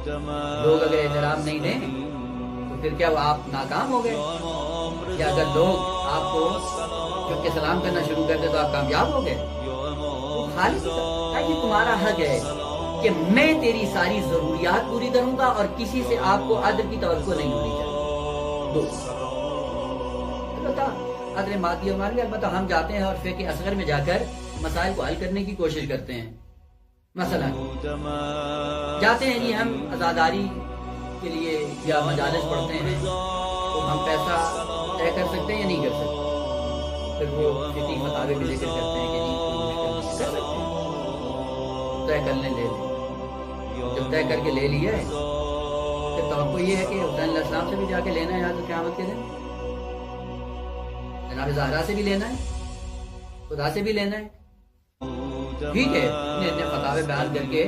لوگ اگر احترام نہیں دیں تو پھر کیا وہ آپ ناکام ہو گئے؟ یا اگر لوگ آپ کو چونکہ سلام کرنا شروع کر دے تو آپ کامیاب ہو گئے؟ تو خالق کا یہ تمہارا حق ہے کہ میں تیری ساری ضروریات پوری کروں گا اور کسی سے آپ کو عدل کی توقع نہیں ہونی چاہیے۔ دو البتہ عدل مادی اور مالی، البتہ ہم جاتے ہیں اور فقہ اصغر میں جا کر مسائل کو حل کرنے کی کوشش کرتے ہیں۔ مثلا جاتے ہیں جی ہم عزاداری کے لیے یا مجالس پڑھتے ہیں تو ہم پیسہ طے کر سکتے ہیں یا نہیں کر سکتے؟ پھر وہ فقہی فتاوی بھی ذکر کرتے ہیں کہ نہیں کر سکتے ہیں، طے کر لیں، لے لیں۔ جب طے کر کے لے لیا ہے پھر توقع یہ ہے کہ حسین علیہ السلام سے بھی جا کے لینا ہے یا تو قیامت کے دن جناب زہرا سے بھی لینا ہے، خدا سے بھی لینا ہے۔ ٹھیک ہے، اتنے فتاوے بیان کر کے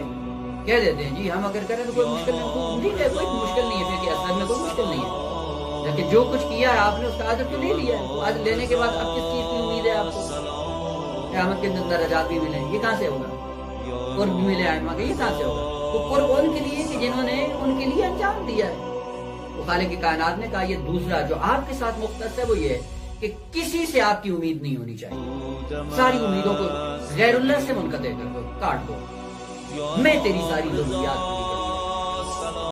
کہہ دیتے ہیں جی ہم اگر کریں تو کوئی مشکل نہیں، ٹھیک ہے، کوئی مشکل نہیں ہے، پھر اصل میں کوئی مشکل نہیں ہے، لیکن جو کچھ کیا ہے آپ نے اس کا اجر تو لے لیا ہے۔ آج لینے کے بعد اب کس چیز کی امید ہے آپ کو؟ قیامت کے دن درجات بھی ملیں، یہ کہاں سے ہوگا؟ قرب بھی ملے آئمہ کا، یہ کہاں سے ہوگا؟ وہ قرب ان کے لیے کہ جنہوں نے ان کے لیے انجام دیا ہے۔ وہ خالق کی کائنات نے کہا یہ دوسرا جو آپ کے ساتھ مختص ہے وہ یہ ہے کہ کسی سے آپ کی امید نہیں ہونی چاہیے، ساری امیدوں کو غیر اللہ سے منقطع کر دو، کاٹ دو، میں تیری ساری ضروریات پوری کروں۔